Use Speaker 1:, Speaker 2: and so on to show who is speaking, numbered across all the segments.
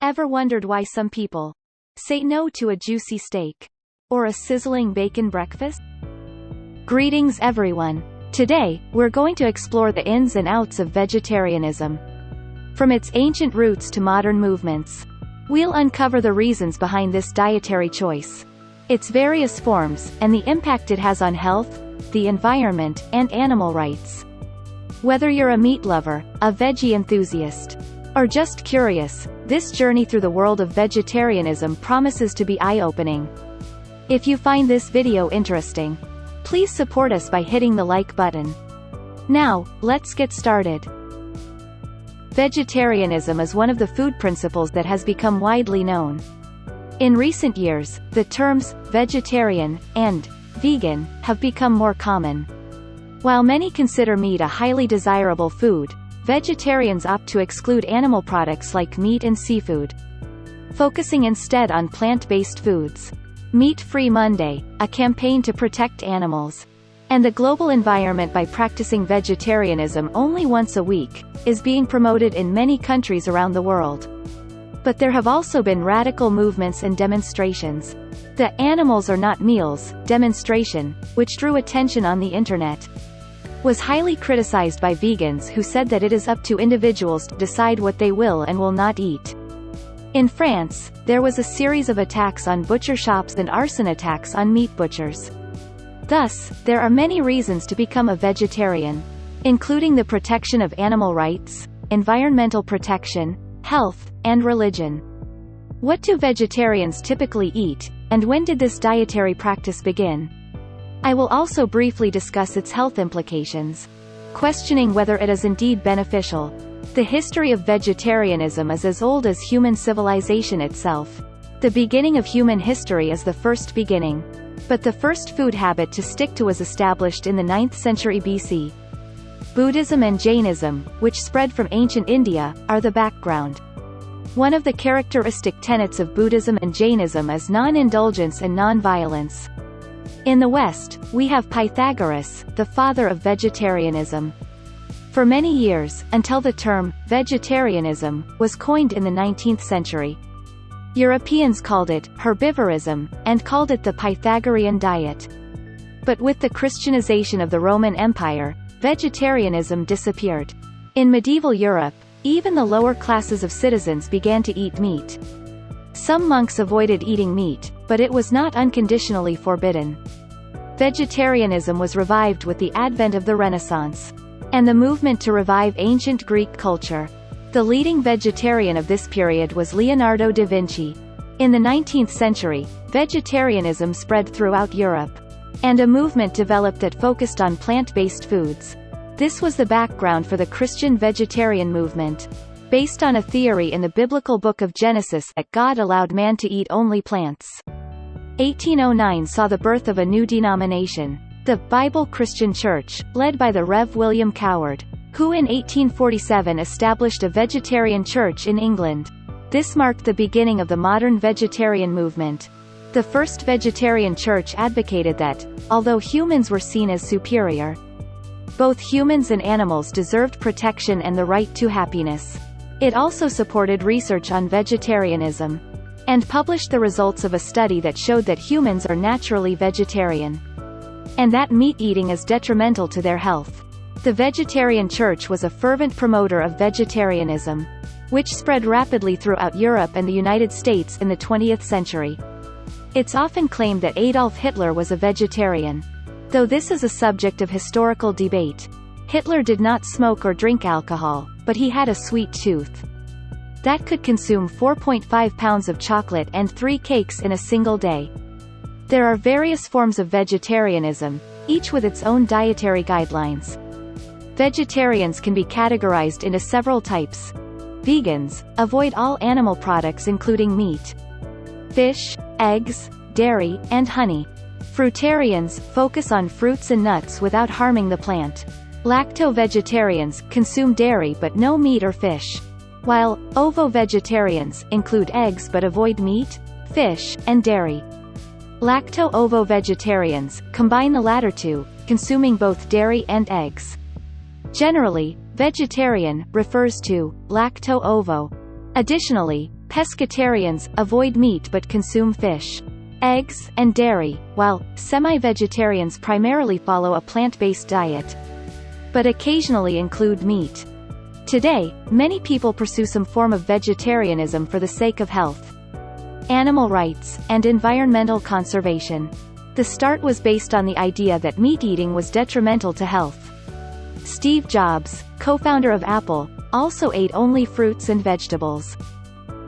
Speaker 1: Ever wondered why some people say no to a juicy steak? Or a sizzling bacon breakfast? Greetings everyone. Today, we're going to explore the ins and outs of vegetarianism. From its ancient roots to modern movements. We'll uncover the reasons behind this dietary choice, its various forms, and the impact it has on health, the environment, and animal rights. Whether you're a meat lover, a veggie enthusiast, or just curious, this journey through the world of vegetarianism promises to be eye-opening. If you find this video interesting, please support us by hitting the like button. Now, let's get started. Vegetarianism is one of the food principles that has become widely known. In recent years, the terms vegetarian and vegan have become more common. While many consider meat a highly desirable food, vegetarians opt to exclude animal products like meat and seafood, focusing instead on plant-based foods. Meat-Free Monday, a campaign to protect animals and the global environment by practicing vegetarianism only once a week, is being promoted in many countries around the world. But there have also been radical movements and demonstrations. The "animals are not meals" demonstration, which drew attention on the internet, was highly criticized by vegans who said that it is up to individuals to decide what they will and will not eat. In France, there was a series of attacks on butcher shops and arson attacks on meat butchers. Thus, there are many reasons to become a vegetarian, including the protection of animal rights, environmental protection, health, and religion. What do vegetarians typically eat, and when did this dietary practice begin? I will also briefly discuss its health implications, questioning whether it is indeed beneficial. The history of vegetarianism is as old as human civilization itself. The beginning of human history is the first beginning. But the first food habit to stick to was established in the 9th century BC. Buddhism and Jainism, which spread from ancient India, are the background. One of the characteristic tenets of Buddhism and Jainism is non-indulgence and non-violence. In the West, we have Pythagoras, the father of vegetarianism. For many years, until the term vegetarianism was coined in the 19th century, Europeans called it herbivorism, and called it the Pythagorean diet. But with the Christianization of the Roman Empire, vegetarianism disappeared. In medieval Europe, even the lower classes of citizens began to eat meat. Some monks avoided eating meat, but it was not unconditionally forbidden. Vegetarianism was revived with the advent of the Renaissance, and the movement to revive ancient Greek culture. The leading vegetarian of this period was Leonardo da Vinci. In the 19th century, vegetarianism spread throughout Europe, and a movement developed that focused on plant-based foods. This was the background for the Christian vegetarian movement, based on a theory in the biblical book of Genesis that God allowed man to eat only plants. 1809 saw the birth of a new denomination, the Bible Christian Church, led by the Rev. William Coward, who in 1847 established a vegetarian church in England. This marked the beginning of the modern vegetarian movement. The first vegetarian church advocated that, although humans were seen as superior, both humans and animals deserved protection and the right to happiness. It also supported research on vegetarianism, and published the results of a study that showed that humans are naturally vegetarian, and that meat eating is detrimental to their health. The Vegetarian Church was a fervent promoter of vegetarianism, which spread rapidly throughout Europe and the United States in the 20th century. It's often claimed that Adolf Hitler was a vegetarian, though this is a subject of historical debate. Hitler did not smoke or drink alcohol, but he had a sweet tooth that could consume 4.5 pounds of chocolate and 3 cakes in a single day. There are various forms of vegetarianism, each with its own dietary guidelines. Vegetarians can be categorized into several types. Vegans avoid all animal products including meat, fish, eggs, dairy, and honey. Fruitarians focus on fruits and nuts without harming the plant. Lacto-vegetarians consume dairy but no meat or fish, while ovo-vegetarians include eggs but avoid meat, fish, and dairy. Lacto-ovo-vegetarians combine the latter two, consuming both dairy and eggs. Generally, vegetarian refers to lacto-ovo. Additionally, Pescatarians avoid meat but consume fish, eggs, and dairy, while semi-vegetarians primarily follow a plant-based diet, but occasionally include meat. Today, many people pursue some form of vegetarianism for the sake of health, animal rights, and environmental conservation. The start was based on the idea that meat eating was detrimental to health. Steve Jobs, co-founder of Apple, also ate only fruits and vegetables.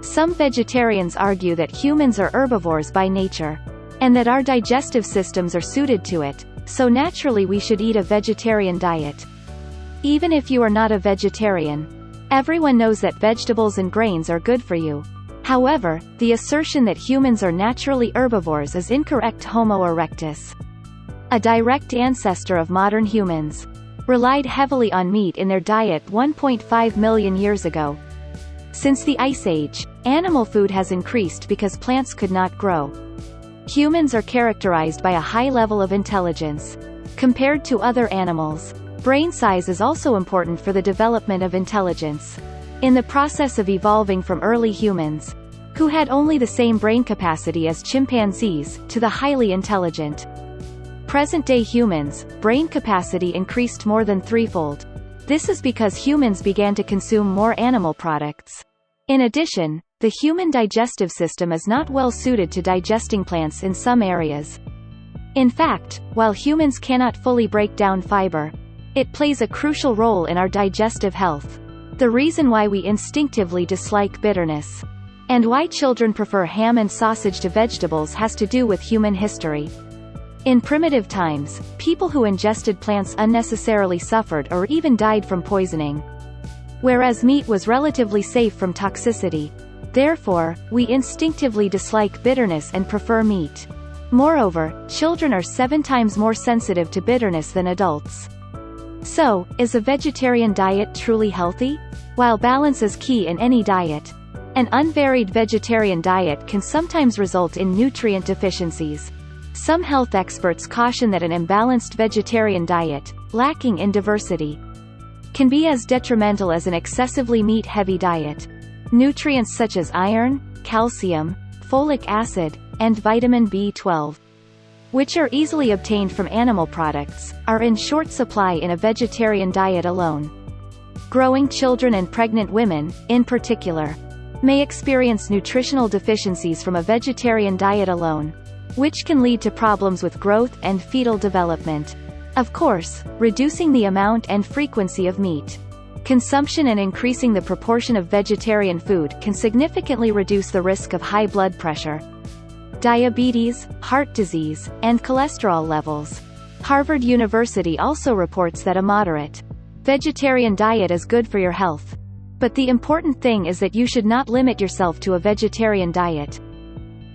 Speaker 1: Some vegetarians argue that humans are herbivores by nature, and that our digestive systems are suited to it, so naturally we should eat a vegetarian diet. Even if you are not a vegetarian, everyone knows that vegetables and grains are good for you. However, the assertion that humans are naturally herbivores is incorrect. Homo erectus, a direct ancestor of modern humans, relied heavily on meat in their diet 1.5 million years ago. Since the Ice Age, animal food has increased because plants could not grow. Humans are characterized by a high level of intelligence. Compared to other animals, brain size is also important for the development of intelligence. In the process of evolving from early humans, who had only the same brain capacity as chimpanzees, to the highly intelligent present-day humans, brain capacity increased more than threefold. This is because humans began to consume more animal products. In addition, the human digestive system is not well suited to digesting plants in some areas. In fact, while humans cannot fully break down fiber, it plays a crucial role in our digestive health. The reason why we instinctively dislike bitterness, and why children prefer ham and sausage to vegetables, has to do with human history. In primitive times, people who ingested plants unnecessarily suffered or even died from poisoning, whereas meat was relatively safe from toxicity. Therefore, we instinctively dislike bitterness and prefer meat. Moreover, children are 7 times more sensitive to bitterness than adults. So, is a vegetarian diet truly healthy? While balance is key in any diet, an unvaried vegetarian diet can sometimes result in nutrient deficiencies. Some health experts caution that an imbalanced vegetarian diet, lacking in diversity, can be as detrimental as an excessively meat-heavy diet. Nutrients such as iron, calcium, folic acid, and vitamin B12, which are easily obtained from animal products, are in short supply in a vegetarian diet alone. Growing children and pregnant women, in particular, may experience nutritional deficiencies from a vegetarian diet alone, which can lead to problems with growth and fetal development. Of course, reducing the amount and frequency of meat consumption and increasing the proportion of vegetarian food can significantly reduce the risk of high blood pressure, diabetes, heart disease, and cholesterol levels. Harvard University also reports that a moderate vegetarian diet is good for your health. But the important thing is that you should not limit yourself to a vegetarian diet.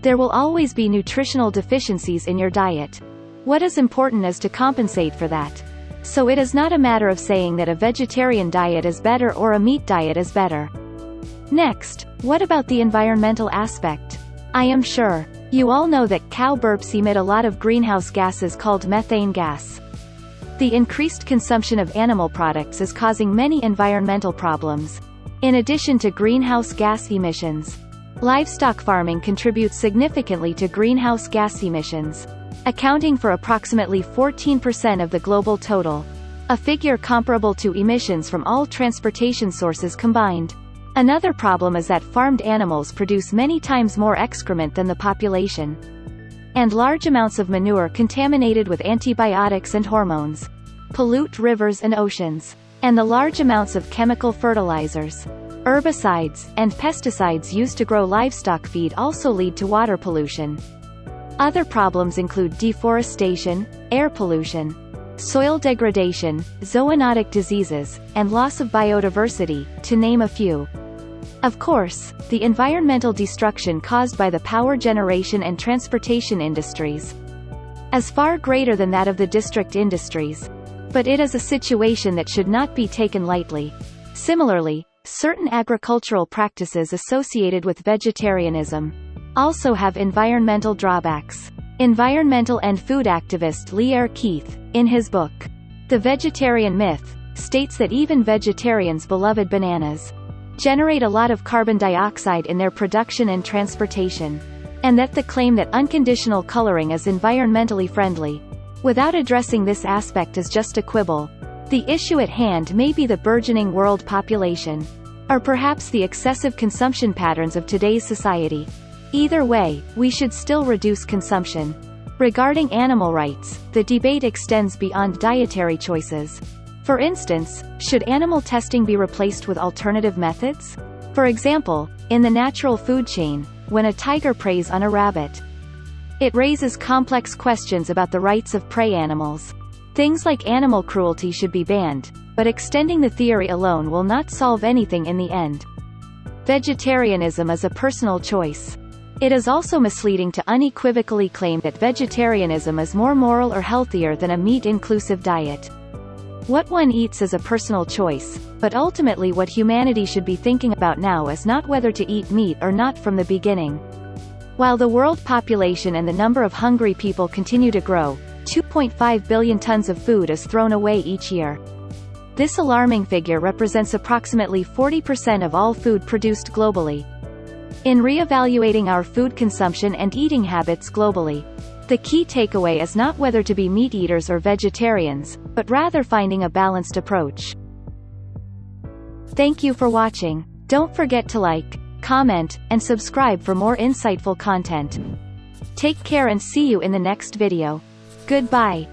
Speaker 1: There will always be nutritional deficiencies in your diet. What is important is to compensate for that. So it is not a matter of saying that a vegetarian diet is better or a meat diet is better. Next, what about the environmental aspect? I am sure you all know that cow burps emit a lot of greenhouse gases called methane gas. The increased consumption of animal products is causing many environmental problems. In addition to greenhouse gas emissions, livestock farming contributes significantly to greenhouse gas emissions, accounting for approximately 14% of the global total, a figure comparable to emissions from all transportation sources combined. Another problem is that farmed animals produce many times more excrement than the population, and large amounts of manure contaminated with antibiotics and hormones pollute rivers and oceans. And the large amounts of chemical fertilizers, herbicides, and pesticides used to grow livestock feed also lead to water pollution. Other problems include deforestation, air pollution, soil degradation, zoonotic diseases, and loss of biodiversity, to name a few. Of course, the environmental destruction caused by the power generation and transportation industries is far greater than that of the district industries. But it is a situation that should not be taken lightly. Similarly, certain agricultural practices associated with vegetarianism also have environmental drawbacks. Environmental and food activist Lee R. Keith, in his book, The Vegetarian Myth, states that even vegetarians beloved bananas generate a lot of carbon dioxide in their production and transportation, and that the claim that unconditional coloring is environmentally friendly, without addressing this aspect, is just a quibble. The issue at hand may be the burgeoning world population, or perhaps the excessive consumption patterns of today's society. Either way, we should still reduce consumption. Regarding animal rights, the debate extends beyond dietary choices. For instance, should animal testing be replaced with alternative methods? For example, in the natural food chain, when a tiger preys on a rabbit, it raises complex questions about the rights of prey animals. Things like animal cruelty should be banned, but extending the theory alone will not solve anything in the end. Vegetarianism is a personal choice. It is also misleading to unequivocally claim that vegetarianism is more moral or healthier than a meat-inclusive diet. What one eats is a personal choice, but ultimately what humanity should be thinking about now is not whether to eat meat or not from the beginning. While the world population and the number of hungry people continue to grow, 2.5 billion tons of food is thrown away each year. This alarming figure represents approximately 40% of all food produced globally. In re-evaluating our food consumption and eating habits globally, the key takeaway is not whether to be meat eaters or vegetarians, but rather finding a balanced approach. Thank you for watching. Don't forget to like, comment, and subscribe for more insightful content. Take care and see you in the next video. Goodbye.